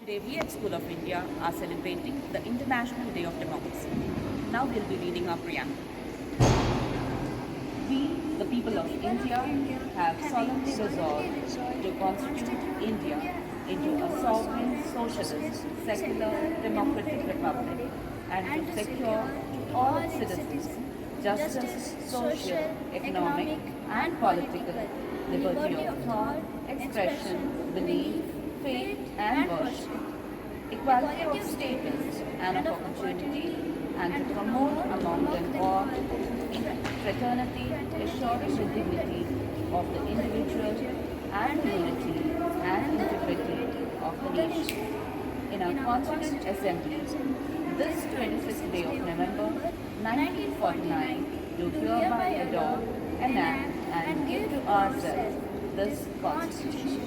Today we at School of India are celebrating the International Day of Democracy. Now we'll be reading our preamble. We, the people of India, have solemnly resolved to constitute India into a sovereign, socialist, secular, democratic republic and to secure to all its citizens justice, social, economic and political, liberty of thought, expression, belief, faith and worship, equality of status and of opportunity, and to promote among them all fraternity, assuring the dignity of the individual and the unity and integrity of the nation. In our Constituent Assembly, this 26th day of November 1949, do hereby adopt, enact and give to ourselves this Constitution.